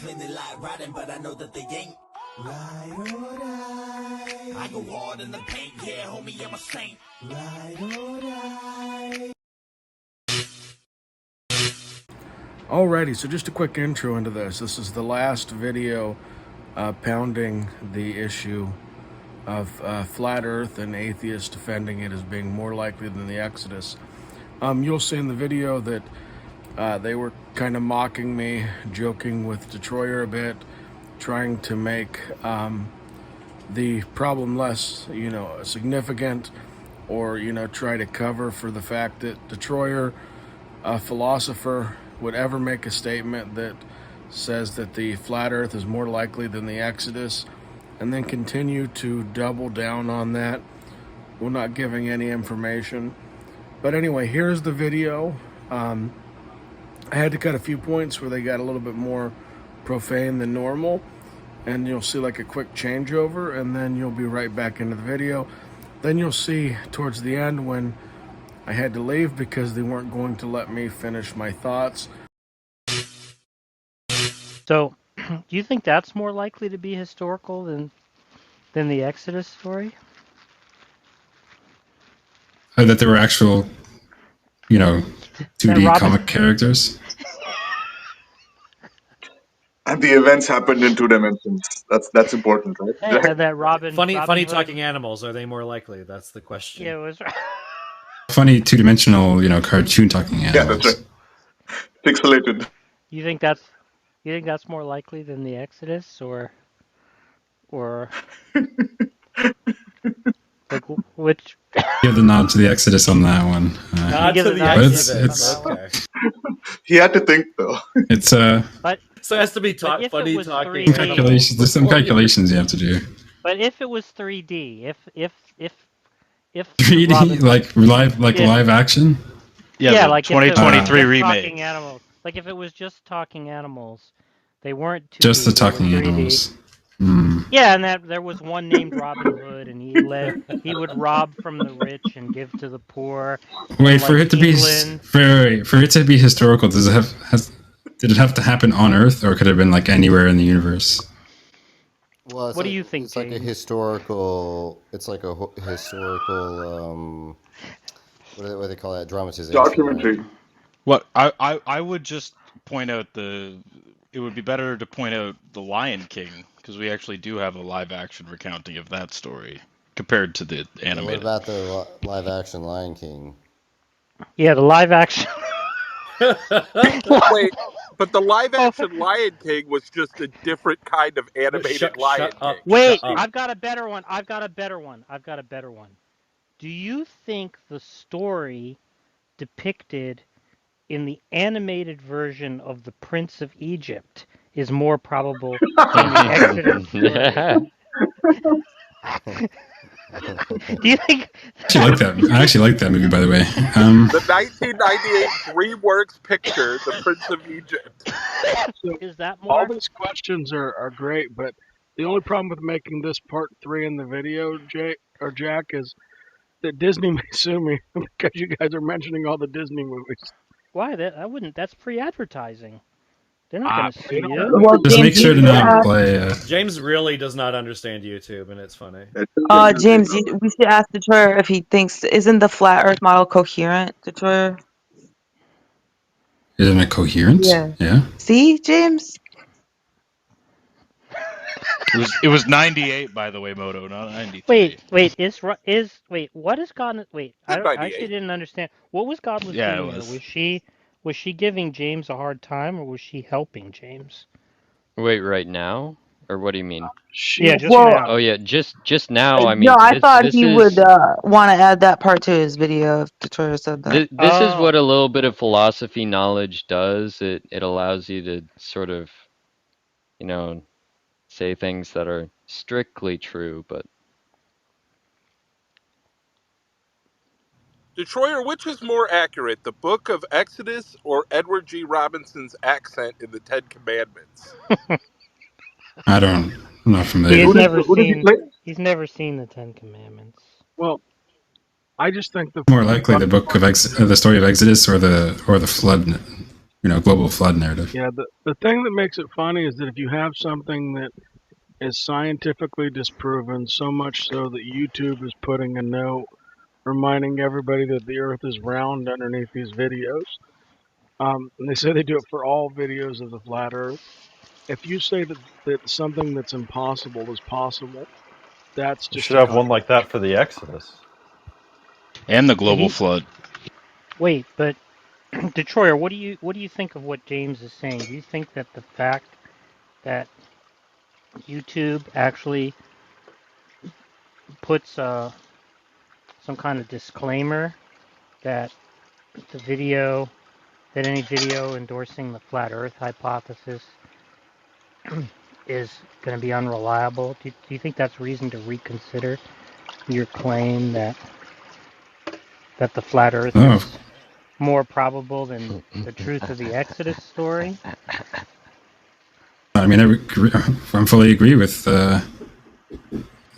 Claim they like riding, but I know that they ain't. Ride or die. I go hard in the paint, yeah, homie, I'm a saint. Ride or die. Alrighty, so just a quick intro into this. This is the last video pounding the issue of flat Earth and atheists defending it as being more likely than the Exodus. You'll see in the video that they were kind of mocking me, joking with Detroyer a bit, trying to make the problem less, significant, or try to cover for the fact that Detroyer, a philosopher, would ever make a statement that says that the flat Earth is more likely than the Exodus, and then continue to double down on that. We're not giving any information. But anyway, here's the video. I had to cut a few points where they got a little bit more profane than normal, and you'll see like a quick changeover, and then you'll be right back into the video. Then you'll see towards the end when I had to leave because they weren't going to let me finish my thoughts. So, do you think that's more likely to be historical than the Exodus story? That there were actual, 2D comic characters. And the events happened in 2 dimensions. That's important, right? Yeah, that Robin. Funny Hood. talking animals. Are they more likely? That's the question. Yeah, it was. Funny 2-dimensional, cartoon talking animals. Yeah, that's right. Pixelated. You think that's more likely than the Exodus, or like which? Give the nod to the Exodus on that one. Not to the Exodus. Okay. He had to think though. It's But so it has to be But if it funny was talking. 3D calculations. There's some calculations you have to do. But if it was 3D, if 3D, Robin, like live action. yeah, like 2023 remake. Talking animals. Like if it was just talking animals, they weren't 2D, Just the they were talking 3D. animals. Yeah, and that there was one named Robin Hood, and he would rob from the rich and give to the poor. Wait, for like it to be England. for it to be historical, did it have to happen on Earth, or could it have been like anywhere in the universe? Well, What do you think, It's like a James? historical. It's like a historical. What do they call that? Dramatization. Documentary. Right? What I would just point out it would be better to point out the Lion King, because we actually do have a live action recounting of that story compared to the And animated. what about the live action Lion King? Yeah, the live action. Wait, but the live action Lion King was just a different kind of animated Lion King. Wait, I've got a better one. Do you think the story depicted in the animated version of The Prince of Egypt is more probable than the Exodus story? Do you think? I actually like that movie, by the way. The 1998 DreamWorks picture, The Prince of Egypt. Is that more? All these questions are great, but the only problem with making this part 3 in the video, Jack, is that Disney may sue me because you guys are mentioning all the Disney movies. Why? I wouldn't. That's free advertising. They're not going to sue you. Well, just make sure to not play. James really does not understand YouTube, and it's funny. James, we should ask Detroyer if he thinks, isn't the flat Earth model coherent, Detroyer? Isn't it coherent? Yeah. See, James? It was 98, by the way, Moto, not 93. Wait, what is God? Wait, I actually didn't understand. What was God doing? Was she giving James a hard time, or was she helping James? Wait, right now? Or what do you mean? Yeah, just now. Oh yeah, just now. I mean, no, I thought he would want to add that part to his video if Detroyer said that. This is what a little bit of philosophy knowledge does. It allows you to sort of, say things that are strictly true, but. Detroyer, which is more accurate, the Book of Exodus or Edward G. Robinson's accent in the Ten Commandments? I'm not familiar. He's never seen the Ten Commandments. Well, I just think more likely the book of the story of Exodus or the flood. global flood narrative. Yeah, the thing that makes it funny is that if you have something that is scientifically disproven, so much so that YouTube is putting a note reminding everybody that the Earth is round underneath these videos. And they say they do it for all videos of the flat Earth. If you say that something that's impossible is possible, that's You just should a have one like that for the Exodus. And the global flood. Wait, but Detroyer, what do you think of what James is saying? Do you think that the fact that YouTube actually puts some kind of disclaimer that any video endorsing the flat Earth hypothesis is going to be unreliable? Do you think that's reason to reconsider your claim that the flat Earth Oh, is more probable than the truth of the Exodus story? I mean, I fully agree with the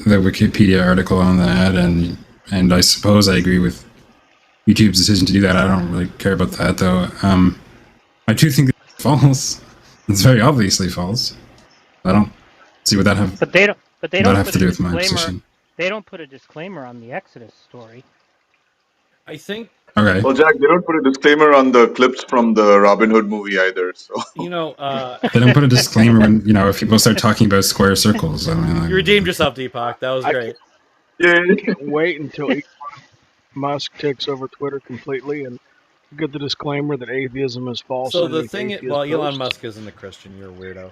Wikipedia article on that, and I suppose I agree with YouTube's decision to do that. I don't really care about that, though. I do think it's false. It's very obviously false. I don't see what that have. But they don't. But they That don't have put to a do with my disclaimer. position. They don't put a disclaimer on the Exodus story. I think. Okay. Well, Jack, they don't put a disclaimer on the clips from the Robin Hood movie either. So You know, They don't put a disclaimer when if people start talking about square circles. I mean, you redeemed yourself, Deepak. That was great. I can't wait until Elon Musk takes over Twitter completely and get the disclaimer that atheism is false. So the underneath thing, atheist well, Elon posts. Musk isn't a Christian. You're a weirdo.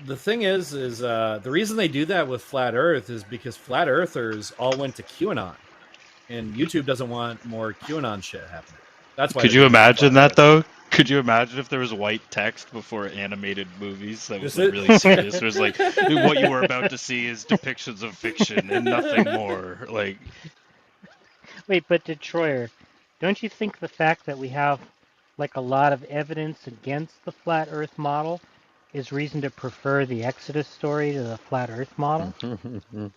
The thing is the reason they do that with flat Earth is because flat Earthers all went to QAnon, and YouTube doesn't want more QAnon shit happening. That's why. Could you imagine that though? Could you imagine if there was white text before animated movies that was like, really serious? It was like what you were about to see is depictions of fiction and nothing more. Like, Wait, but Detroyer, don't you think the fact that we have like a lot of evidence against the flat Earth model is reason to prefer the Exodus story to the flat Earth model? So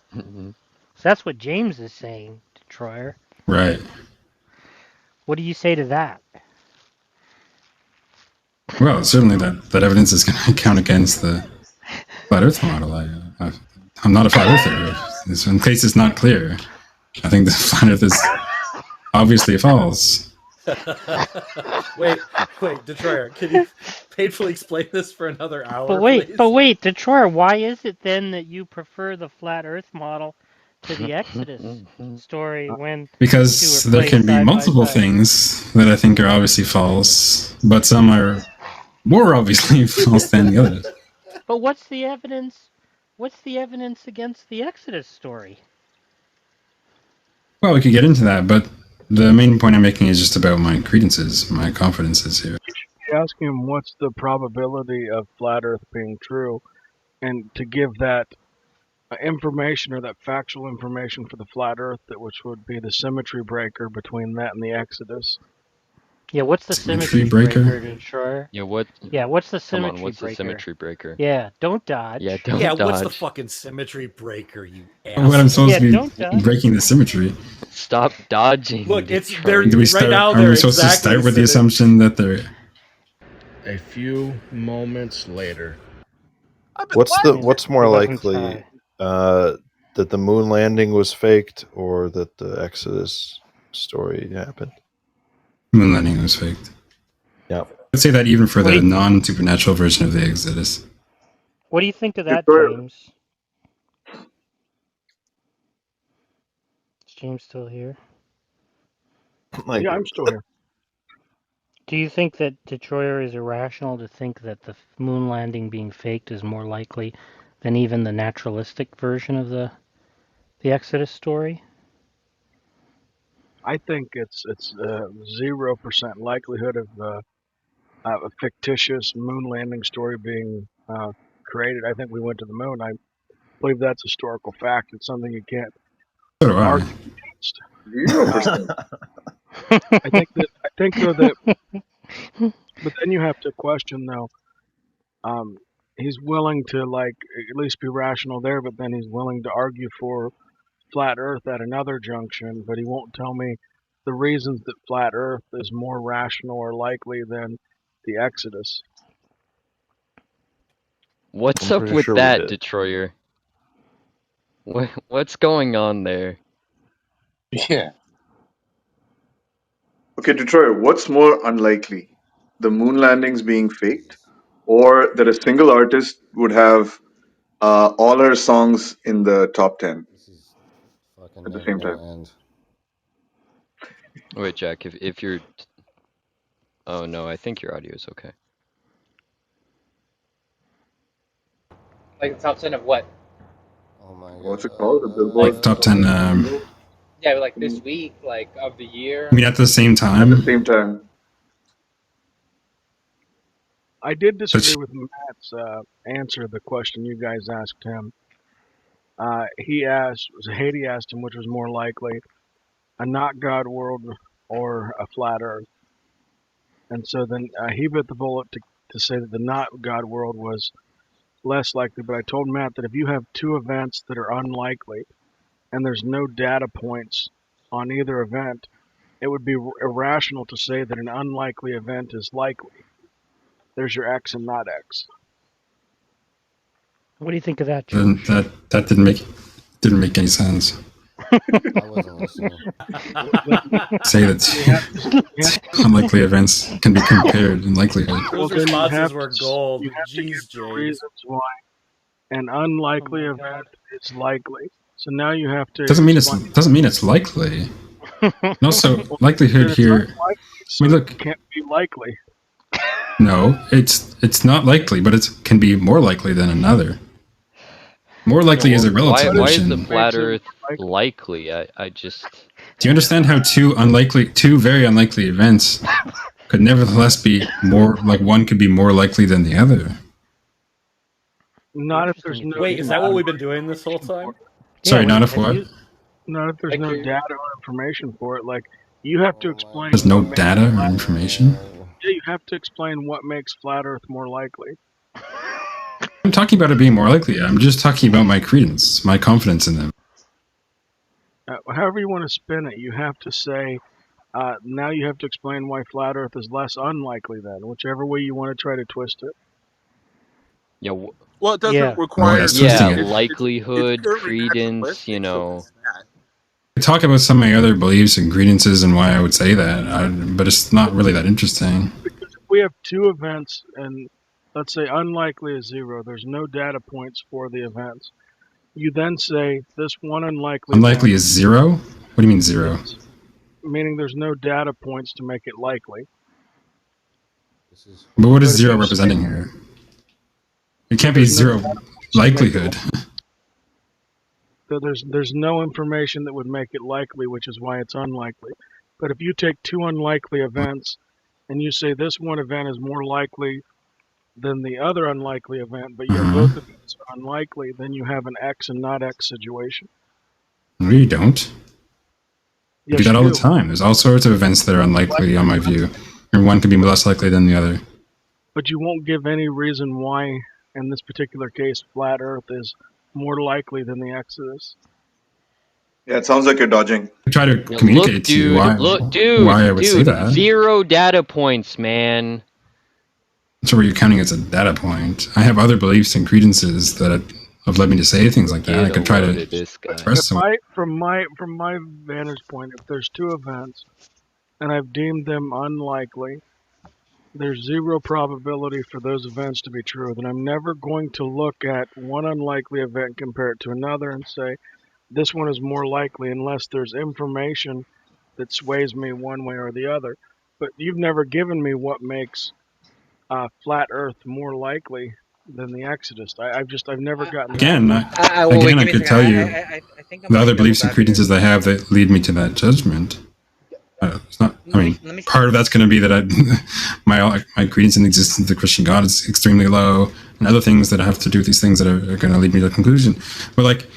that's what James is saying, Detroyer. right. What do you say to that? Well, certainly that evidence is going to count against the flat Earth model. I'm not a flat earther. In case it's not clear, I think the flat Earth is obviously false. wait, Detroyer, can you painfully explain this for another hour? But wait, please? Detroyer, why is it then that you prefer the flat Earth model to the Exodus story when Because there can be multiple things that I think are obviously false, but some are more obviously false than the others. But what's the evidence? What's the evidence against the Exodus story? Well, we could get into that, but the main point I'm making is just about my credences, my confidences here. Ask him what's the probability of flat Earth being true, and to give that information or that factual information for the flat Earth, which would be the symmetry breaker between that and the Exodus. Yeah, what's the symmetry breaker, Detroyer? Yeah, what? Yeah, what's the symmetry Come on, what's breaker? the symmetry breaker? Yeah, don't dodge. Yeah, don't Yeah, dodge. what's the fucking symmetry breaker, you asshole? What I'm supposed to be breaking the symmetry. Stop dodging. Look, it's Detroit. they're Do we start, right now. are They're we supposed to exactly start with the assumption that they're... A few moments later. What's more likely, that the moon landing was faked or that the Exodus story happened? Moon landing was faked. Yeah. I'd say that even for the non-supernatural version of the Exodus. What do you think of that, James? Is James still here? Yeah, I'm still here. Do you think that Detroyer is irrational to think that the moon landing being faked is more likely than even the naturalistic version of the Exodus story? I think it's 0% likelihood of a fictitious moon landing story being created. I think we went to the moon. I believe that's historical fact. It's something you can't So do I. argue against. 0%. I think though that, but then you have to question though. He's willing to like at least be rational there, but then he's willing to argue for flat Earth at another junction, but he won't tell me the reasons that flat Earth is more rational or likely than the Exodus. What's I'm up pretty with sure we that, did. Detroyer? What's going on there? Yeah. Okay, Detroit, what's more unlikely? The moon landings being faked, or that a single artist would have all her songs in the top 10 This is fucking at the never same gonna time? end. Wait, Jack, if you're... Oh no, I think your audio is okay. Like the top 10 of what? Oh my What's it god. called? The Billboard Top 10. Yeah, like this week, like of the year. I mean, at the same At the time. same time. I did But disagree with Matt's answer to the question you guys asked him. Haiti asked him which was more likely, a not God world or a flat Earth. And so then he bit the bullet to say that the not God world was less likely. But I told Matt that if you have two events that are unlikely and there's no data points on either event, it would be irrational to say that an unlikely event is likely. There's your X and not X. What do you think of that, then George? that didn't make any sense. I wasn't listening. Say that unlikely events can be compared in likelihood. Well, Those then you responses have were to, gold. you have to give Jeez, the Jays. reasons why an unlikely event is likely. So now you have to Doesn't mean it's likely. And also, Well, likelihood then it's here. unlikely, so I mean, look. it can't be likely. No, it's not likely, but it can be more likely than another. More likely is a relative Why is the notion. flat Earth likely? I just... Do you understand how two very unlikely events could nevertheless be more, like one could be more likely than the other? Not if there's no. Wait, is that what we've been doing this whole time? Sorry, not if what? Not if there's no data or information for it. Like you have to explain. There's no what makes data or flat- information. Yeah, you have to explain what makes flat Earth more likely. I'm talking about it being more likely. I'm just talking about my credence, my confidence in them. However you want to spin it, you have to say. Now you have to explain why flat Earth is less unlikely. Then, whichever way you want to try to twist it. Yeah. Well, it doesn't Yeah. require. that's twisting it. Likelihood, purely credence, naturalistic, you so know. it's that. I talk about some of my other beliefs and credences and why I would say that, but it's not really that interesting. Because if we have two events and let's say unlikely is 0, there's no data points for the events. You then say this one unlikely Unlikely event, is 0? What do you mean 0? meaning there's no data points to make it likely. But what is But if 0 you representing say- here? It can't be There's no 0 data points to make it likelihood. So there's no information that would make it likely, which is why it's unlikely. But if you take two unlikely events and you say this one event is more likely than the other unlikely event, but yet both events are unlikely, then you have an X and not X situation. No, you don't. You Yes, do that you all do. the time. There's all sorts of events that are unlikely, on my view. And one can be less likely than the other. But you won't give any reason why, in this particular case, flat Earth is more likely than the Exodus. Yeah, it sounds like you're dodging. I try to communicate to you why I would say that. 0 data points, man. So where you're counting as a data point. I have other beliefs and credences that have led me to say things like that. I could try to express some. From my vantage point, if there's two events and I've deemed them unlikely, there's 0 probability for those events to be true. Then I'm never going to look at one unlikely event, compare it to another, and say this one is more likely unless there's information that sways me one way or the other. But you've never given me what makes flat Earth more likely than the Exodus. I've never gotten Again, that. I could tell you the other beliefs and credences I have that lead me to that judgment. It's not. I mean, part of that's going to be that my credence in the existence of the Christian God is extremely low, and other things that have to do with these things that are going to lead me to a conclusion. But like,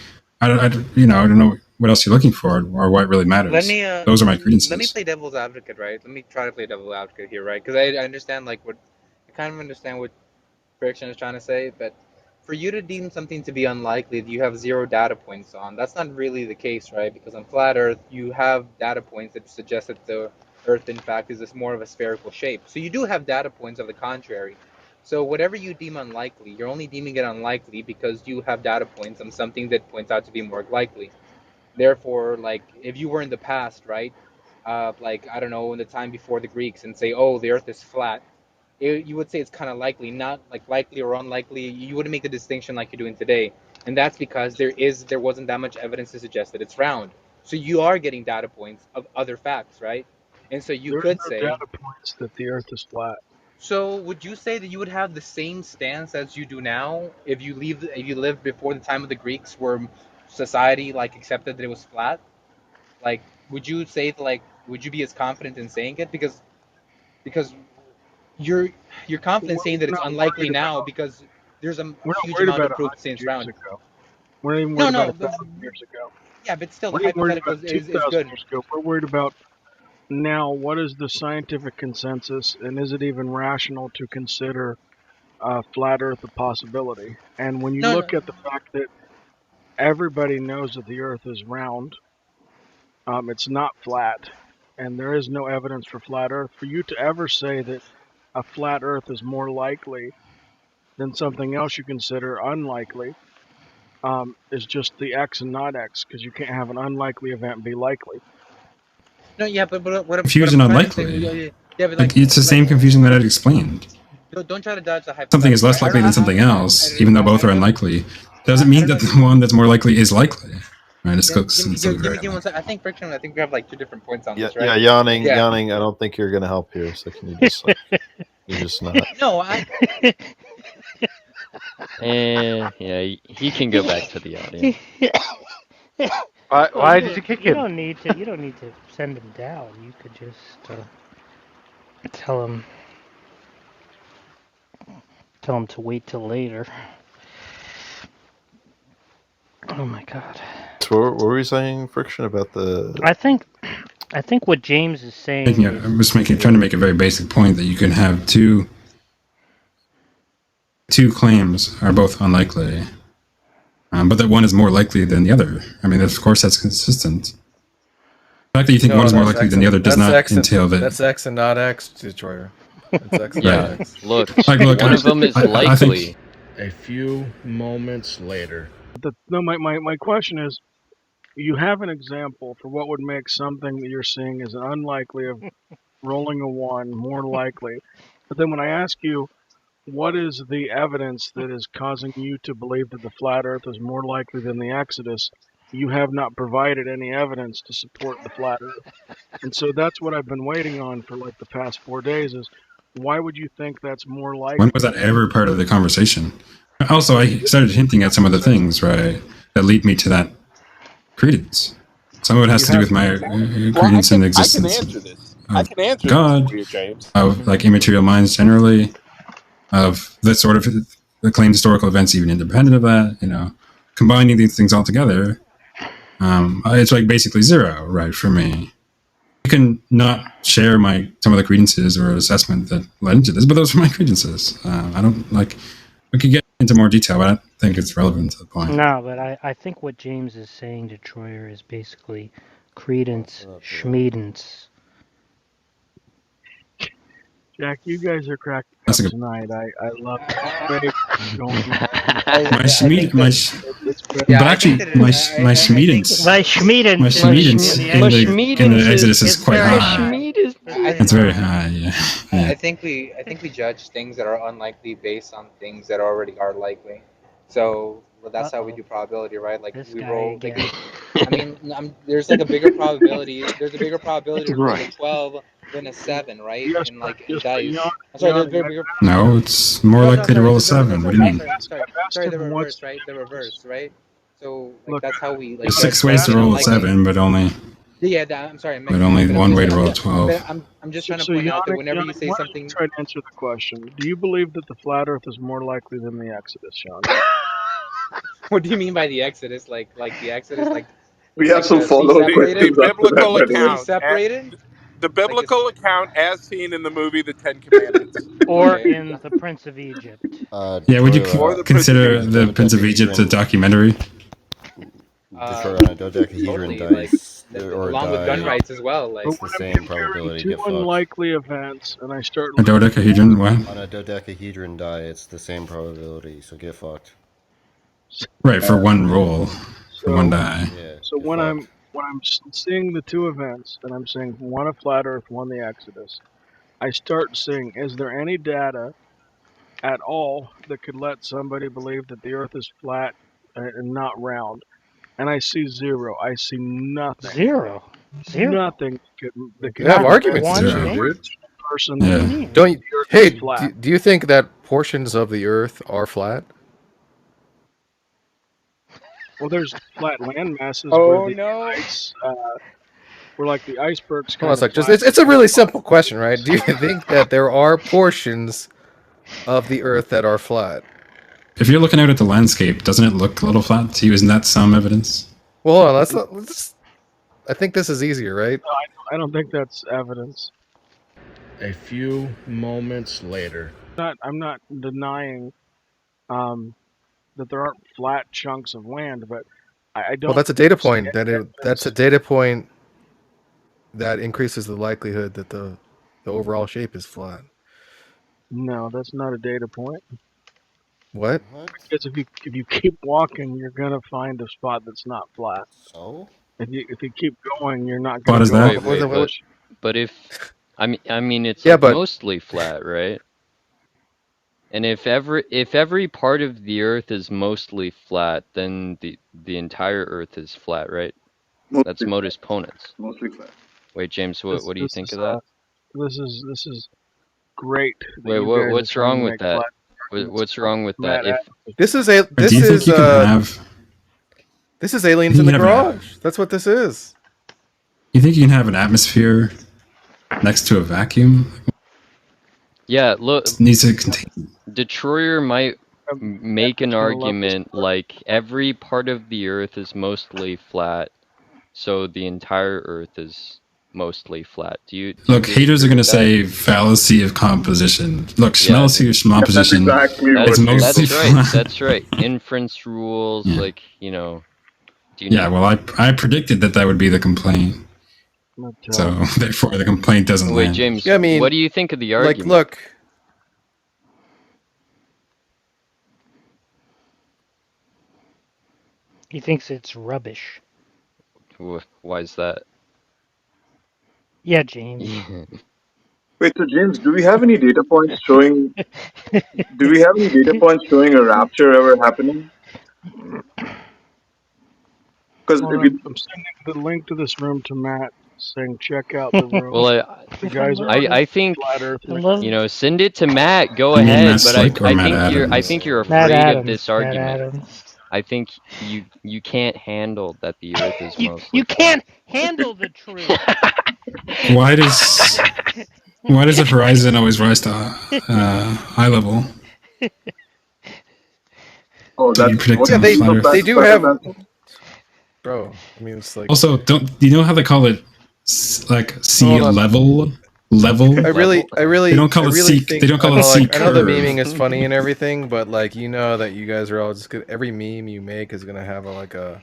I don't know what else you're looking for or what really matters. Those are my credences. Let me play devil's advocate, right? Let me try to play devil's advocate here, right? Because I understand I kind of understand what Friction is trying to say, but for you to deem something to be unlikely that you have 0 data points on, that's not really the case, right? Because on flat Earth, you have data points that suggest that the Earth, in fact, is this more of a spherical shape. So you do have data points of the contrary. So whatever you deem unlikely, you're only deeming it unlikely because you have data points on something that points out to be more likely. Therefore, like if you were in the past, right, like I don't know, in the time before the Greeks, and say, oh, the Earth is flat, you would say it's kind of likely, not like likely or unlikely. You wouldn't make the distinction like you're doing today, and that's because there wasn't that much evidence to suggest that it's round. So you are getting data points of other facts, right? And so you There's could no say, data points that the Earth is flat. so would you say that you would have the same stance as you do now if you lived before the time of the Greeks, where society like accepted that it was flat? Like, would you say that, like, would you be as confident in saying it because you're confident saying that We're it's not unlikely worried now about. because there's a We're not huge worried amount about of proof saying 100 it's years round. ago. We're not even No, worried about no, 1,000 years ago. yeah, but still, the We're not even worried hypothetical about is 2,000 good. years ago. We're worried about now. What is the scientific consensus, and is it even rational to consider flat Earth a possibility? And when you No, look no, at the fact that everybody knows that the Earth is round, it's not flat, and there is no evidence for flat Earth. For you to ever say that a flat Earth is more likely than something else you consider unlikely is just the X and not X, because you can't have an unlikely event be likely. no, yeah, but what I'm Confusion trying to say, unlikely. yeah, but Like it's the same confusion that I'd explained. don't try to dodge the Something is hypothetical, less right? likely than something else, even though both are unlikely. Doesn't I mean don't know that if the one that's more likely is likely. Right? It's yeah, give me one second. I think Friction. I think we have like two different points on Yeah, this, right? yeah, yawning, Yeah. yawning. I don't think you're gonna help here. So can you just like, you're just not. No, I. And yeah, he can go back to the audience. Well, did you kick you him? don't need to. You don't need to send him down. You could just tell him to wait till later. Oh my God. So what were we saying, Friction, about the? I think what James is saying is I'm just trying to make a very basic point that you can have two claims are both unlikely, but that one is more likely than the other. I mean, of course, that's consistent. The fact that you think one is more likely than the other does not entail that. That's X and not X, Destroyer. That's X and Yeah, not X. look, Like, one of them is likely. I think A few moments later. My question is, you have an example for what would make something that you're seeing as an unlikely of rolling a one more likely. But then when I ask you, what is the evidence that is causing you to believe that the flat Earth is more likely than the Exodus? You have not provided any evidence to support the flat Earth. And so that's what I've been waiting on for like the past 4 days is, why would you think that's more likely? when was that ever part of the conversation? Also, I started hinting at some of the things, right, that lead me to that credence. Some of it has to do with my credence in the existence of God, for you, James. of like immaterial minds generally, of the sort of the claimed historical events even independent of that, combining these things all together, it's like basically zero, right, for me. You can not share some of the credences or assessment that led into this, but those are my credences. I don't like. We could get into more detail, but I don't think it's relevant to the point. No, but I think what James is saying to Troyer is basically credence, schmeedence. Jack, you guys are cracking up tonight. I love it. My schmeedence in the Exodus is quite high. It's very high. Yeah. I think we judge things that are unlikely based on things that already are likely. So that's how we do probability, right? Like we roll. Like, I mean, there's like a bigger probability. There's a bigger probability to roll a 12 than a 7, right? Yes, in like yes, dice. but I'm sorry, there's a very bigger. No, it's more likely to roll a 7. What do you mean? Sorry, the reverse, right? The reverse, right? So like that's how we. Like, There's 6 ways to roll a 7, but only. Yeah, I'm sorry. But only one way to roll a 12. I'm just trying to point out that whenever you say something. Try to answer the question. Do you believe that the flat Earth is more likely than the Exodus, Sean? What do you mean by the Exodus? Like the Exodus, like we have some follow-up questions The after that, biblical by the way. account. Separated? The biblical account as seen in the movie The Ten Commandments. Or in The Prince of Egypt. Yeah, would you consider The Prince of Egypt a documentary? Detroit on a dodecahedron totally, dice or along with gun rights as well. Like, it's the same probability. Two Get fucked. unlikely events, and I start A dodecahedron, what? On a dodecahedron die, it's the same probability, so get fucked. Right, for one roll, for one die. Yeah. So when I'm seeing the two events, and I'm saying one a flat Earth, one the Exodus, I start seeing, is there any data at all that could let somebody believe that the Earth is flat and not round? And I see zero. I see nothing. Zero. Nothing that could You have convince arguments one to show, dude. rational person Yeah. that Don't you? the Earth Hey, is flat. do you think that portions of the Earth are flat? Well, there's flat land masses oh where the no. ice, where like the icebergs Hold kind on a of sec. Just flat. it's a really simple question, right? Do you think that there are portions of the Earth that are flat? If you're looking out at the landscape, doesn't it look a little flat to you? Isn't that some evidence? Well, hold on, let's I think this is easier, right? No, I don't think that's evidence. A few moments later. I'm not denying that there aren't flat chunks of land, but I don't. Well, that's a data see point. any That's a data point that increases the likelihood that the overall shape is flat. No, that's not a data point. What? Because if you keep walking, you're gonna find a spot that's not flat. So? If you keep going, you're not What gonna is go that? all the way to the ocean. But if I mean it's Yeah, like but- mostly flat, right? And if every part of the Earth is mostly flat, then the entire Earth is flat, right? That's modus ponens. Mostly flat. Wait, James, what do you think of that? This is great. that Wait, you guys what's are trying wrong to with make that? flat What's wrong with that? Matt, If This is Do you think you can have? this is aliens You in the can have a- garage. That's what this is. You think you can have an atmosphere next to a vacuum? yeah, look, It needs to contain. Detroyer might make an gonna love this argument like every part of the Earth is mostly flat, so the entire Earth is mostly flat. Do you Look, haters are disagree going to with that? say fallacy of composition. Look, Yeah, schmallacy or schmomposition. It's mostly That's right. flat. That's right. Inference rules, Yeah. like do you Yeah, know? well, I predicted that would be the complaint. So therefore, the complaint doesn't Wait, land. James. Yeah, I mean, what do you think of the Like, argument? look, He thinks it's rubbish. Why is that? Yeah, James. Wait, so James, do we have any data points showing? Do we have any data points showing a rapture ever happening? Because Well, if you, I'm sending the link to this room to Matt, saying check out the room. Well, the guys are I think flat Earth. send it to Matt. Go You mean ahead, Matt but Slick or Matt I Adams? think you're Matt afraid of Adams, this Matt argument. Adams. I think you can't handle that the Earth is mostly You can't handle the truth. Why does the horizon always rise to eye level? oh, Do you that's predict what yeah, on they flat Earth? they do have, bro. I mean, it's like Also, do you know how they call it like sea Hold on. level? I really They don't call I it really sea. think, They don't call I it know, sea like, I know the curve. memeing is funny and everything, but like you know that you guys are all just gonna, every meme you make is gonna have a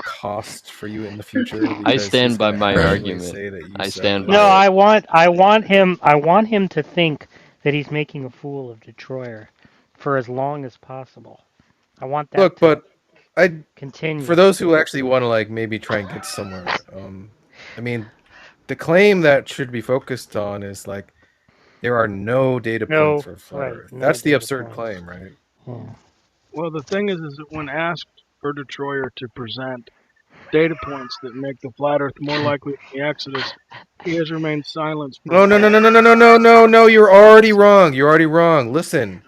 cost for you in the future. I because stand he's by gonna my actually argument. say that you I said stand that. by No, it. I want him to think that he's making a fool of Detroyer for as long as possible. I want that Look, to but I continue. for those who actually want to like maybe try and get somewhere. I mean, the claim that should be focused on is like there are no data No, points for flat right, Earth. no That's the data absurd points. claim, right? Yeah. Well, the thing is that when asked for Detroyer to present data points that make the flat Earth more likely than the Exodus, he has remained silent. No, no, no, no, no, no, no, no, no, no. You're already wrong. You're already wrong. Listen,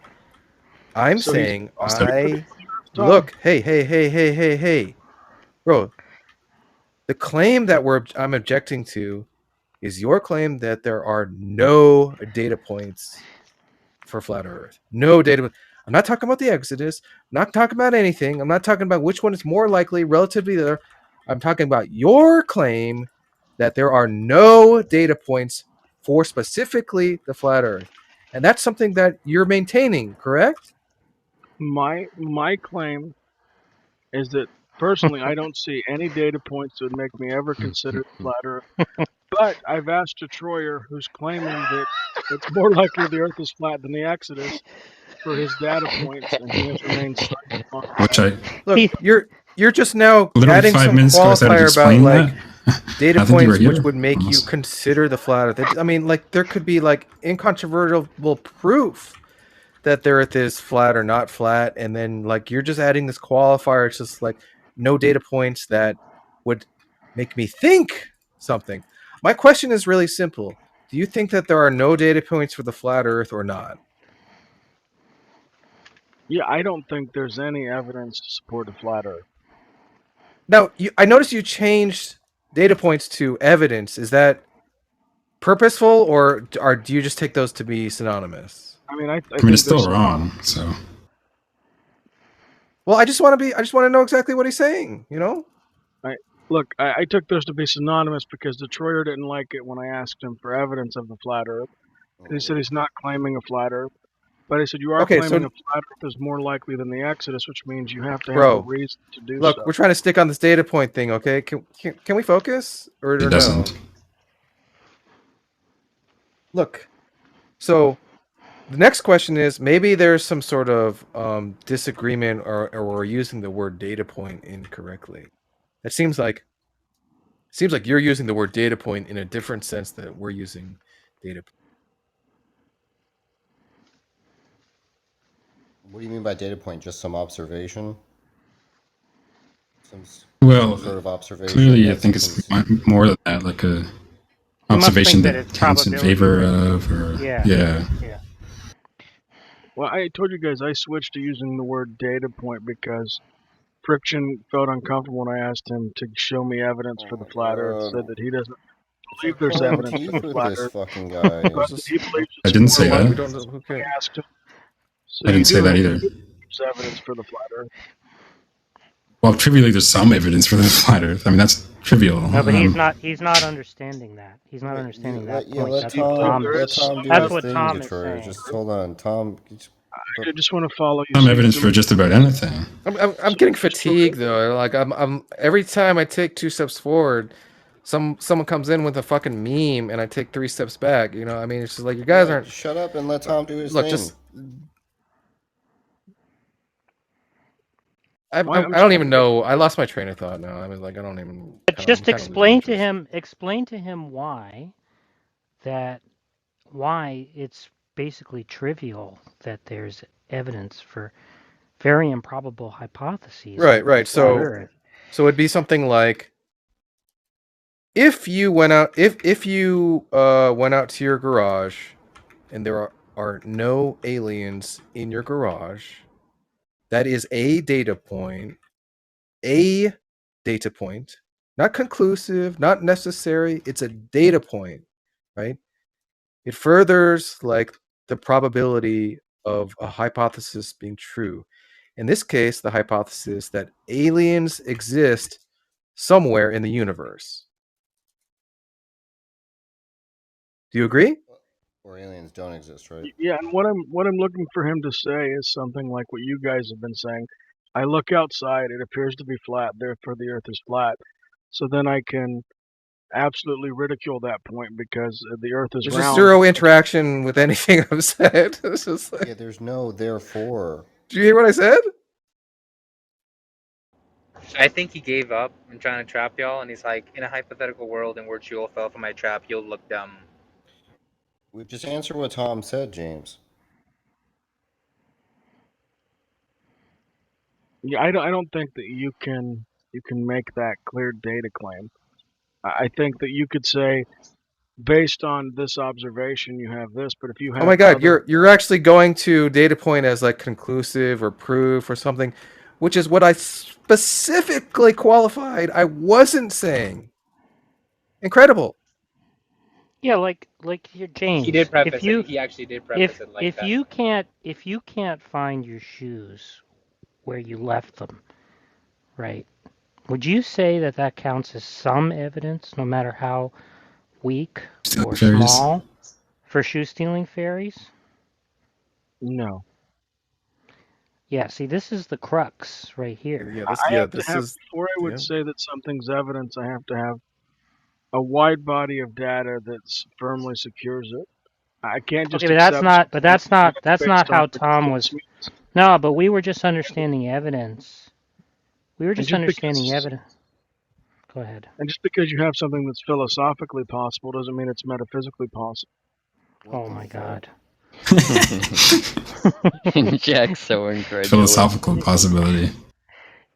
I'm So he's saying Tom. look. Hey, bro. The claim that I'm objecting to is your claim that there are no data points for flat Earth. No data. I'm not talking about the Exodus. I'm not talking about anything. I'm not talking about which one is more likely relatively to the other. I'm talking about your claim that there are no data points for specifically the flat Earth. And that's something that you're maintaining, correct? My claim is that personally, I don't see any data points that would make me ever consider the flat Earth. But I've asked a Troyer who's claiming that it's more likely the Earth is flat than the Exodus for his data points, and he has remained silent on Which I Look, you're just now literally adding 5 some minutes ago I started qualifier about explaining like that. data I think you were points which here. would make you almost. consider the flat Earth. I mean, like there could be like incontrovertible proof that the Earth is flat or not flat, and then like you're just adding this qualifier. It's just like no data points that would make me think something. My question is really simple. Do you think that there are no data points for the flat Earth or not? Yeah, I don't think there's any evidence to support a flat Earth. Now, I noticed you changed data points to evidence. Is that purposeful, or do you just take those to be synonymous? I mean, I I mean, think it's still there's wrong. So Well, I just want to know exactly what he's saying. You know? I took those to be synonymous because Detroyer didn't like it when I asked him for evidence of the flat Earth. And he said he's not claiming a flat Earth. But I said, you are Okay, claiming so a flat Earth is more likely than the Exodus, which means you have to have a bro, reason to do look, so. we're trying to stick on this data point thing. Okay, can we focus or it no? doesn't. Look, so the next question is maybe there's some sort of disagreement or we're using the word data point incorrectly. It seems like you're using the word data point in a different sense that we're using data point. What do you mean by data point? Just some observation? Some Well, sort of observation. clearly, I think it's more than that, like a observation that counts in favor of, or yeah. Well, I told you guys I switched to using the word data point because Friction felt uncomfortable when I asked him to show me evidence for the flat Earth. Said that he doesn't believe there's pulling evidence for teeth the with flat this Earth. fucking guy. But he believes I it's didn't more say likely that. Don't know. Okay. I asked him. So I didn't say that have either. evidence for the flat Earth. Well, trivially, there's some evidence for the flat Earth. I mean, that's trivial. No, but he's not understanding that. He's not understanding that point. Let That's what Tom let is. Tom do That's his what thing, Tom is Detroyer. saying. Just hold on, Tom. I just want to follow you. Some evidence for just about anything. I'm getting fatigued though. Like I'm every time I take 2 steps forward, someone comes in with a fucking meme and I take 3 steps back. You know, I mean, it's just like you guys aren't. Shut up and let Tom do his Look, thing. just I don't even know. I lost my train of thought now. I was like, I don't even. But just explain to him why it's basically trivial that there's evidence for very improbable hypotheses. Right. So it'd be something like if you went out to your garage and there are no aliens in your garage, that is a data point. A data point, not conclusive, not necessary. It's a data point, right? It furthers like the probability of a hypothesis being true. In this case, the hypothesis that aliens exist somewhere in the universe. Do you agree? Or aliens don't exist, right? Yeah, and what I'm looking for him to say is something like what you guys have been saying. I look outside, it appears to be flat, therefore the Earth is flat. So then I can absolutely ridicule that point because the Earth is There's round. just zero interaction with anything I've said. It's just like, yeah, there's no therefore. Do you hear what I said? I think he gave up and trying to trap y'all, and he's like, in a hypothetical world in which you all fell for my trap, you'll look dumb. We just answer what Tom said, James. Yeah, I don't think that you can make that clear data claim. I think that you could say, based on this observation, you have this, but if you have Oh my god, you're actually going to data point as like conclusive or proof or something, which is what I specifically qualified. I wasn't saying. Incredible. Yeah, like James. He did preface it. He actually did preface it like if that. if you can't find your shoes where you left them, right? Would you say that counts as some evidence, no matter how weak or small, for shoe stealing fairies? No. Yeah, see, this is the crux right here. Yeah, before I would say that something's evidence, I have to have a wide body of data that firmly secures it. I can't just Okay, but that's accept not. But that's not. That's based not on how Tom was. No, but we were just understanding evidence. We were And just just understanding because evidence. Go ahead. and just because you have something that's philosophically possible doesn't mean it's metaphysically possible. Oh my God. Jack's so incredible. Philosophical possibility.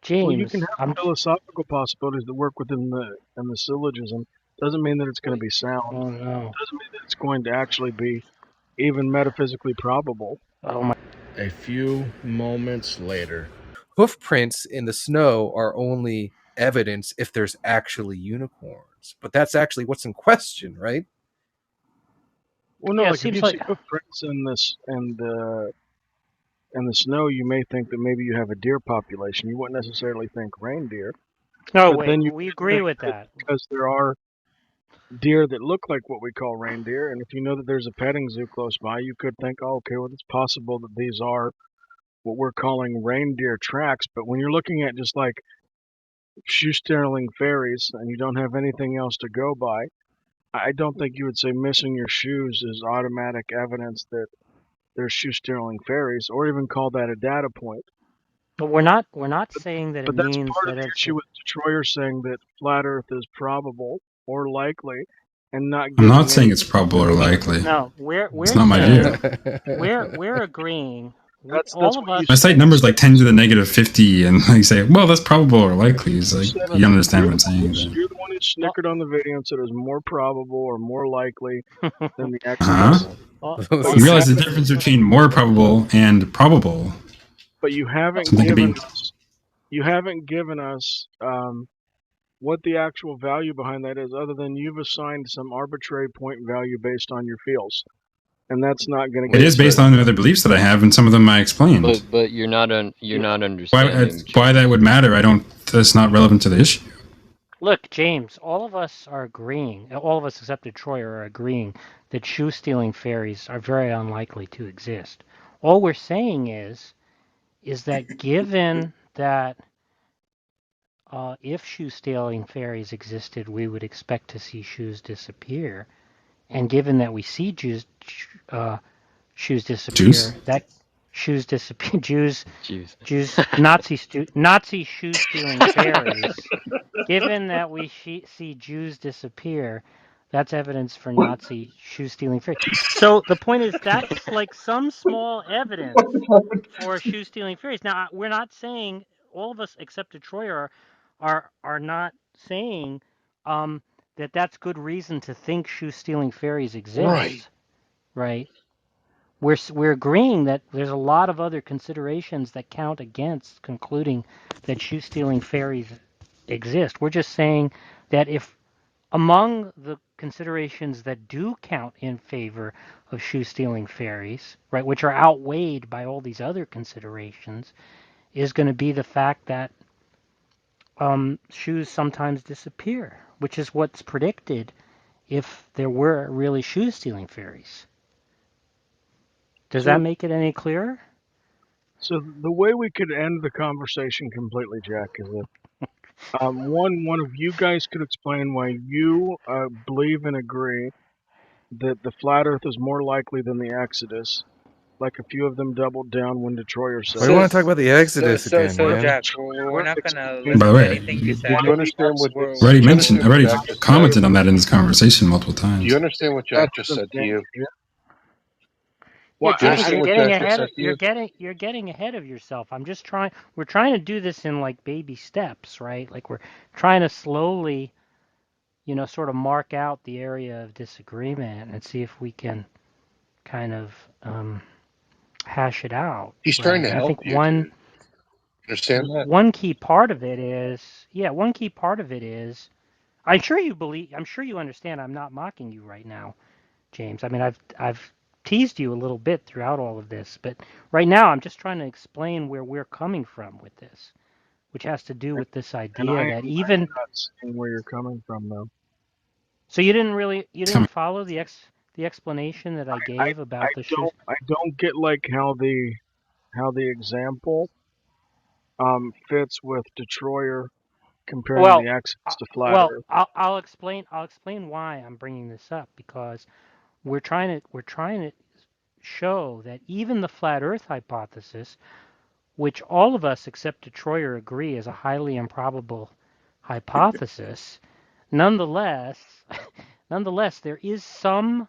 James, Well, you can have philosophical possibilities that work within the syllogism. Doesn't mean that it's going to be sound. Oh no. Doesn't mean that it's going to actually be even metaphysically probable. Oh my. A few moments later. Hoof prints in the snow are only evidence if there's actually unicorns. But that's actually what's in question, right? Well, no, Yeah, it like if seems you like- see footprints in this and the snow, you may think that maybe you have a deer population. You wouldn't necessarily think reindeer. No, but wait. then you We could agree think with that. because there are deer that look like what we call reindeer, and if you know that there's a petting zoo close by, you could think, oh, okay, well, it's possible that these are what we're calling reindeer tracks. But when you're looking at just like shoe-stealing fairies and you don't have anything else to go by, I don't think you would say missing your shoes is automatic evidence that there's shoe-stealing fairies, or even call that a data point. But we're not saying that But it that's means part that of the it's. issue with Detroyer saying that flat Earth is probable or likely, and not. I'm not saying it's probable or likely. No, we're It's not my view. We're agreeing. That's all of us. I cite numbers like 10 to the negative 50, and you say, well, that's probable or likely. It's like, you don't understand what I'm saying. You're the one who snickered on the video and said it was more probable or more likely than the Uh-huh. Exodus. You realize the difference between more probable and probable. But you haven't Something could given be- us. You haven't given us what the actual value behind that is, other than you've assigned some arbitrary point value based on your feels, and that's not going to. It is based on other beliefs that I have, and some of them I explained. But you're not understanding. Why that would matter, I don't. That's not relevant to the issue. Look, James, all of us are agreeing. All of us except Detroit are agreeing that shoe-stealing fairies are very unlikely to exist. All we're saying is that given that if shoe-stealing fairies existed, we would expect to see shoes disappear, and given that we see shoes disappear, that shoes disappear, Jews, Nazi shoe-stealing fairies. Given that we see Jews disappear, that's evidence for Nazi shoe-stealing fairies. So the point is that's like some small evidence for shoe-stealing fairies. Now we're not saying, all of us except Detroit are not saying that that's good reason to think shoe-stealing fairies exist. Right. We're agreeing that there's a lot of other considerations that count against concluding that shoe-stealing fairies exist. We're just saying that if among the considerations that do count in favor of shoe-stealing fairies, right, which are outweighed by all these other considerations, is going to be the fact that shoes sometimes disappear, which is what's predicted if there were really shoe-stealing fairies. Does that make it any clearer? So the way we could end the conversation completely, Jack, is that one of you guys could explain why you believe and agree that the flat Earth is more likely than the Exodus, like a few of them doubled down when Detroyer said. Why do you want to talk about the Exodus again, man? Jack, we're not gonna By the way, anything you said. Did you understand what? I already commented on that in this conversation multiple times. Do you understand what Jack just said to you? Well, Do you James, understand what Jack just said to you? you're getting ahead of yourself. We're trying to do this in like baby steps, right? Like we're trying to slowly, sort of mark out the area of disagreement and see if we can kind of hash it out. He's trying to I help think you. Dude. Understand that? One key part of it is, I'm sure you understand. I'm not mocking you right now, James. I mean, I've teased you a little bit throughout all of this, but right now I'm just trying to explain where we're coming from with this, which has to do with this idea that even I'm not seeing where you're coming from, though. So you didn't follow the explanation that I gave about the shoes. I don't get like how the how the example fits with Detroyer comparing Well, the Exodus to Flat well, Earth. I'll explain. I'll explain why I'm bringing this up, because we're trying to show that even the flat Earth hypothesis, which all of us except Detroyer agree is a highly improbable hypothesis, nonetheless, there is some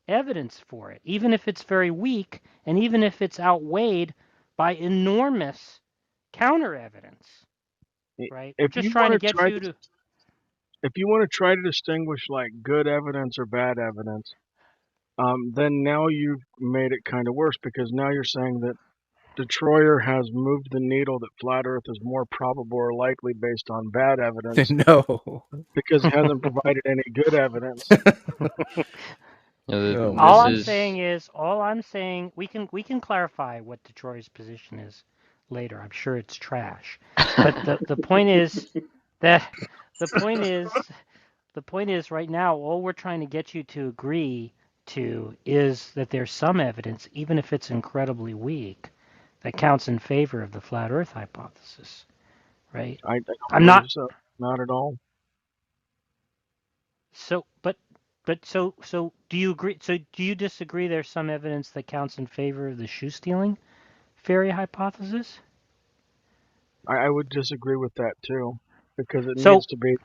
evidence for it, even if it's very weak, and even if it's outweighed by enormous counter evidence. Right? We're If just you trying to want to get try you to, to. if you want to try to distinguish like good evidence or bad evidence, then now you've made it kind of worse, because now you're saying that Detroyer has moved the needle that flat Earth is more probable or likely based on bad evidence No. because it hasn't provided any good evidence. No. All This I'm is saying, we can clarify what Detroit's position is later. I'm sure it's trash. But the point is that the point is right now all we're trying to get you to agree to is that there's some evidence, even if it's incredibly weak, that counts in favor of the flat Earth hypothesis. Right? I don't I'm believe not so. Not at all. so so do you agree, so do you disagree there's some evidence that counts in favor of the shoe stealing fairy hypothesis? I would disagree with that too, because it So needs to be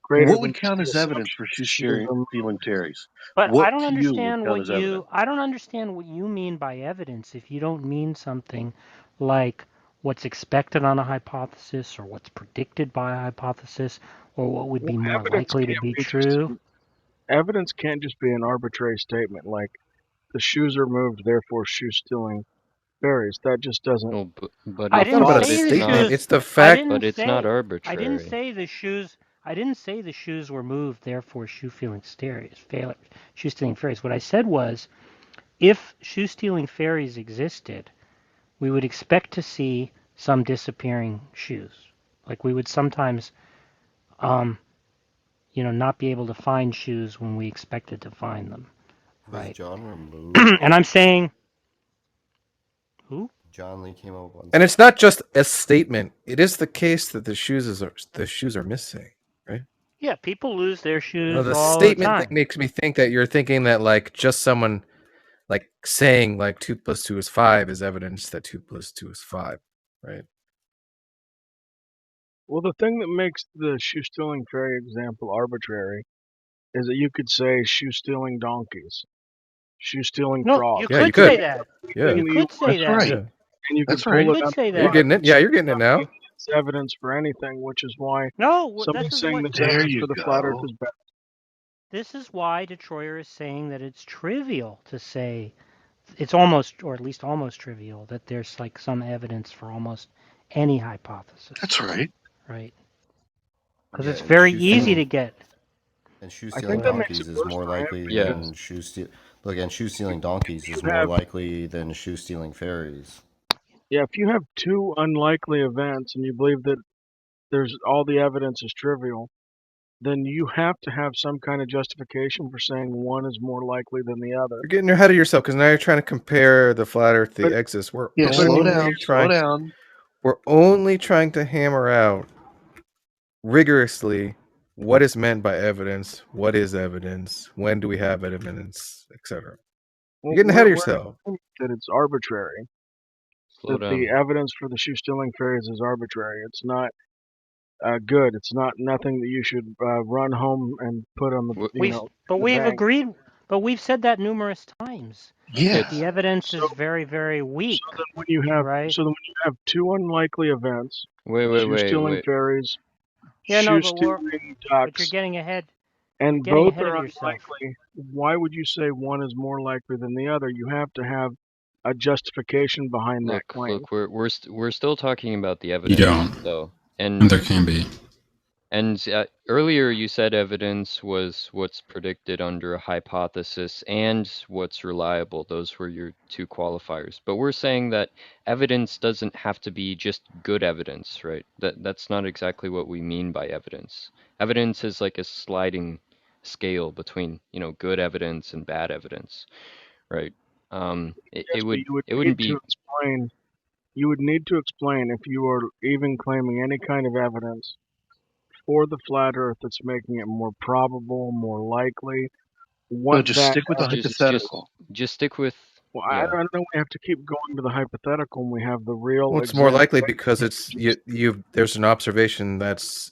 greater What than would just count the as evidence assumption for that shoes are feeling Terry's? but I What don't to you would understand count as evidence? what you mean by evidence if you don't mean something like what's expected on a hypothesis, or what's predicted by a hypothesis, or what would well, be more evidence likely to can't be be just true. evidence can't just be an arbitrary statement like the shoes are moved, therefore shoe stealing varies. That just doesn't well, but I It's not didn't about a but say the it's not. statement. shoes. It's the I fact. didn't But it's not say. I didn't arbitrary. say the shoes. I didn't say the shoes were moved, therefore shoe stealing fairies. What I said was, if shoe stealing fairies existed, we would expect to see some disappearing shoes. Like we would sometimes, not be able to find shoes when we expected to find them, Was right? John removed? And I'm saying, who? John Lee came up with one. And it's not just a statement. It is the case that the shoes are missing, right? Yeah, people lose their No, shoes the all the statement thing time. makes me think that you're thinking that like just someone like saying like 2 + 2 is 5 is evidence that 2 + 2 is 5, right? well, the thing that makes the shoe stealing fairy example arbitrary is that you could say shoe stealing donkeys, shoe stealing No, you frogs. Yeah, you could could. say that. Yeah. You Anything that you could say want That's to that. say, right. Yeah. and you could That's You pull right. it could out say of the You're that. getting it. Bible. Yeah, So you're getting it now. it's evidence for anything, which is why No, this somebody's is saying what this There evidence you for the flat Earth go. is bad. this is why Detroyer is saying that it's trivial to say, it's almost, or at least almost trivial, that there's like some evidence for almost any hypothesis, That's right. right? Because Yeah, it's very easy and to get. shoe I stealing think that makes it donkeys is worse more for him likely Yeah. because than shoe stealing donkeys if is you more have likely than shoe stealing fairies. if you have two unlikely events and you believe that there's all the evidence is trivial, then you have to have some kind of justification for saying one is more likely than the other. You're getting ahead of yourself because now you're trying to compare the flat Earth to But the Exodus. Yeah, but slow down. Slow Trying. down. We're only trying to hammer out rigorously what is meant by evidence, what is evidence, when do we have evidence, etc. You're getting ahead of we're yourself. that it's arbitrary. Slow That the down. evidence for the shoe stealing fairies is arbitrary. It's not good. It's not nothing that you should run home and put on the We've but the we've bank. agreed, but we've said that numerous times. Yeah. That the evidence So is very, very weak, so then when you have right? when you have two unlikely events, shoe stealing Wait. fairies, Yeah, no, shoe but stealing you're ducks, getting ahead. and Getting both ahead of are yourself. unlikely, why would you say one is more likely than the other? You have to have a justification behind that claim. Look. We're still talking about the You evidence, don't. though. And there can be. And earlier you said evidence was what's predicted under a hypothesis and what's reliable. Those were your two qualifiers. But we're saying that evidence doesn't have to be just good evidence, right? That's not exactly what we mean by evidence. Evidence is like a sliding scale between, good evidence and bad evidence, right? Yes, but you would It wouldn't need to be. explain you would need to explain if you are even claiming any kind of evidence for the flat Earth that's making it more probable, more likely. What No, just that stick with the evidence hypothetical. Just stick with. Well, I Yeah. don't know. We have to keep going to the hypothetical when we have the real. Well, it's more example. likely because it's you. There's an observation that's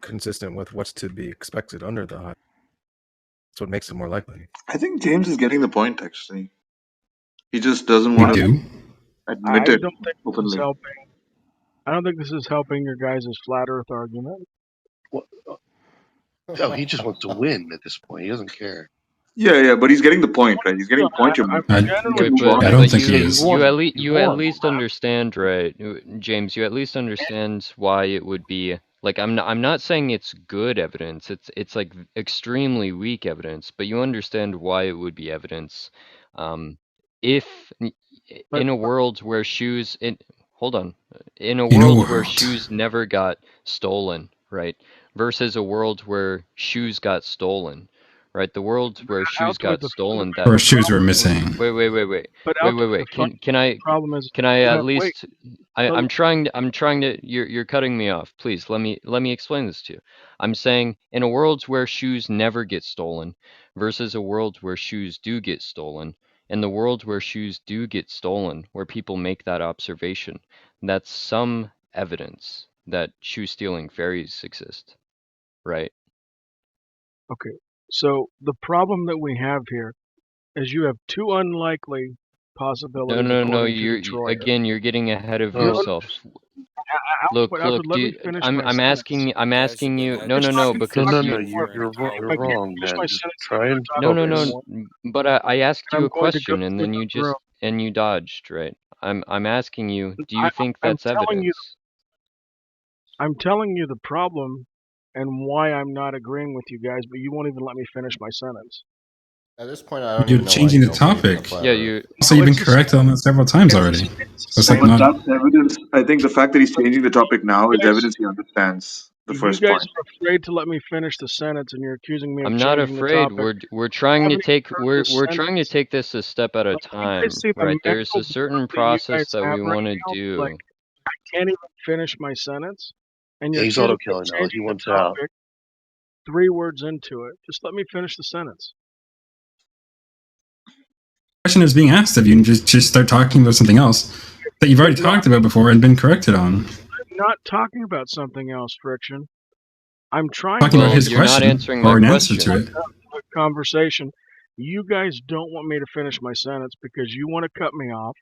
consistent with what's to be expected under the hypothesis. That's what makes it more likely. I think James is getting the point. Actually, he just doesn't We want to do. admit I it don't think this is openly. helping. I don't think this is helping your guys' flat Earth argument. Oh, he just wants to win at this point. He doesn't care. Yeah, but he's getting the point, right? He's getting the point. I'm I, generally Wait, but I don't think he is. you at least understand, right, James? You at least understand why it would be like I'm not saying it's good evidence. It's like extremely weak evidence, but you understand why it would be evidence. If in a world where shoes hold on, in a world where shoes never got stolen, right, versus a world where shoes got stolen. Right, the world where shoes got stolen. That or shoes were missing. Wait. Can I at least? I'm trying to. You're cutting me off. Please let me explain this to you. I'm saying in a world where shoes never get stolen, versus a world where shoes do get stolen, in the world where shoes do get stolen, where people make that observation, that's some evidence that shoe stealing fairies exist, right? Okay. So the problem that we have here is you have two unlikely possibilities. No. You're getting ahead of yourself. Look. I'm asking you. No. Because you're wrong, man. Just try and no. But I asked you a question, and then you dodged. Right. I'm asking you. Do you think that's evidence? I'm telling you the problem and why I'm not agreeing with you guys, but you won't even let me finish my sentence. At this point, I don't You're even know changing why the you don't believe in topic. flat Yeah, Earth. you. So you've been corrected on that several times already. It's like But not. that's evidence. I think the fact that he's changing the topic now is evidence he understands the first You guys point. are afraid to let me finish the sentence, and you're accusing me of I'm not changing afraid. the topic. We're trying to take we're trying to take this a step at a time, see the right? There's mental a certain block that you process guys that we have right want to now, do. like, I can't even finish my sentence, and Yeah, you're he's accusing me auto-killing of now. He changing the wants out. topic 3 words into it. Just let me finish the sentence. Question is being asked of you, and just start talking about something else that you've already talked about before and been corrected on. I'm not talking about something else, Friction. I'm trying Talking to about his you're not question answering or my an answer question. to it. conversation. You guys don't want me to finish my sentence because you want to cut me off.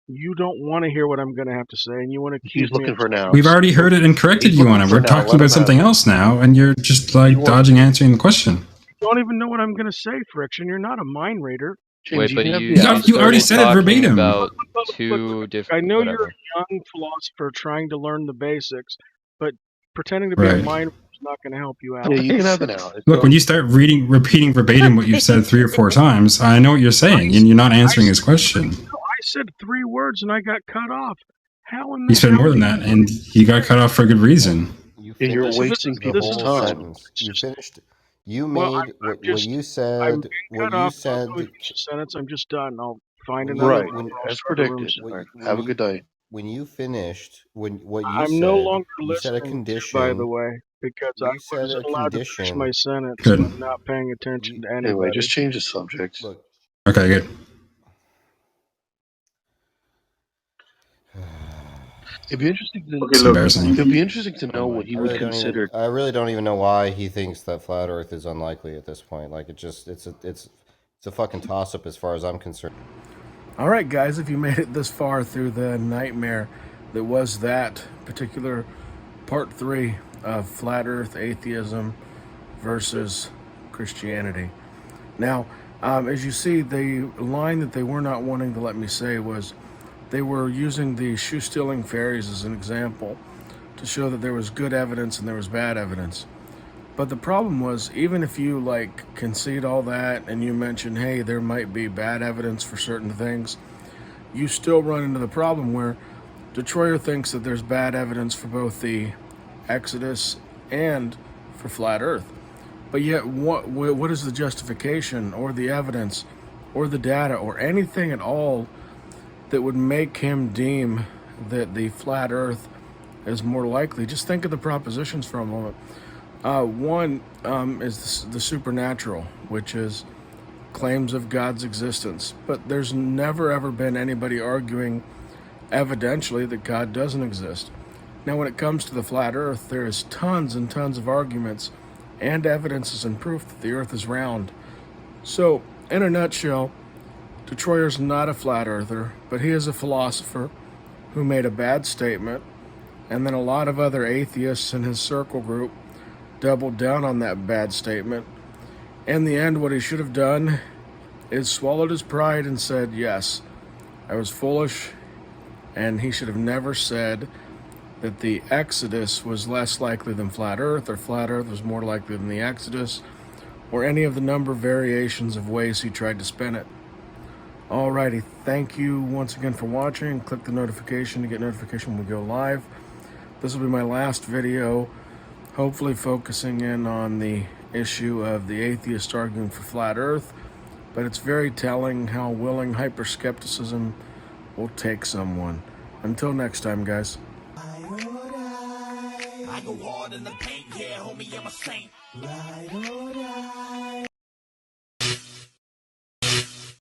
You don't want to hear what I'm going to have to say, and you want to accuse me of now. We've already heard it and corrected you on it. We're talking about something else now, and you're just like dodging answering the question. You don't even know what I'm going to say, Friction. You're not a mind reader. Wait, but you already said it verbatim. About two different. I know whatever. you're a young philosopher trying to learn the basics, but pretending to be a Right. mind reader is not going to help you out. Yeah, you can have an out. Look, when you start repeating verbatim what you've said 3 or 4 times, I know what you're saying, and you're not answering his question. I said 3 words and I got cut off. How in the You said hell more than that, and you got cut off for a good reason. You're wasting people's time. You finished. You made what you said. What you said. Sentence. I'm just done. I'll find another. Right, as predicted. Right. Have a good day. When you finished, what you I'm said, no longer you said a listening, condition. by the way, because I said wasn't a allowed to finish condition. my sentence. Good. I'm not paying attention to anybody. Anyway, just change the subject. Look, Okay, good. It'd be interesting to It's embarrassing. It'd be interesting to know what he would I consider. really don't even know why he thinks that flat Earth is unlikely at this point. Like it's a fucking toss up as far as I'm concerned. All right, guys, if you made it this far through the nightmare that was that particular part 3 of flat Earth atheism versus Christianity. Now, as you see, the line that they were not wanting to let me say was they were using the shoe-stealing fairies as an example to show that there was good evidence and there was bad evidence. But the problem was, even if you concede all that and you mention, hey, there might be bad evidence for certain things, you still run into the problem where Detroyer thinks that there's bad evidence for both the Exodus and for flat Earth. But yet, what is the justification or the evidence or the data or anything at all that would make him deem that the flat Earth is more likely, just think of the propositions for a moment. One is the supernatural, which is claims of God's existence. But there's never ever been anybody arguing evidentially that God doesn't exist. Now, when it comes to the flat Earth, there is tons and tons of arguments and evidences and proof that the Earth is round. So, in a nutshell, Detroyer's not a flat earther, but he is a philosopher who made a bad statement, and then a lot of other atheists in his circle group doubled down on that bad statement. In the end, what he should have done is swallowed his pride and said, yes, I was foolish, and he should have never said that the Exodus was less likely than flat Earth, or flat Earth was more likely than the Exodus, or any of the number of variations of ways he tried to spin it. Alrighty, thank you once again for watching. Click the notification to get notification when we go live. This will be my last video, hopefully focusing in on the issue of the atheist arguing for flat Earth, but it's very telling how willing hyperskepticism will take someone. Until next time, guys. I go hard in the paint, yeah, homie, I'm a saint. Ride or die.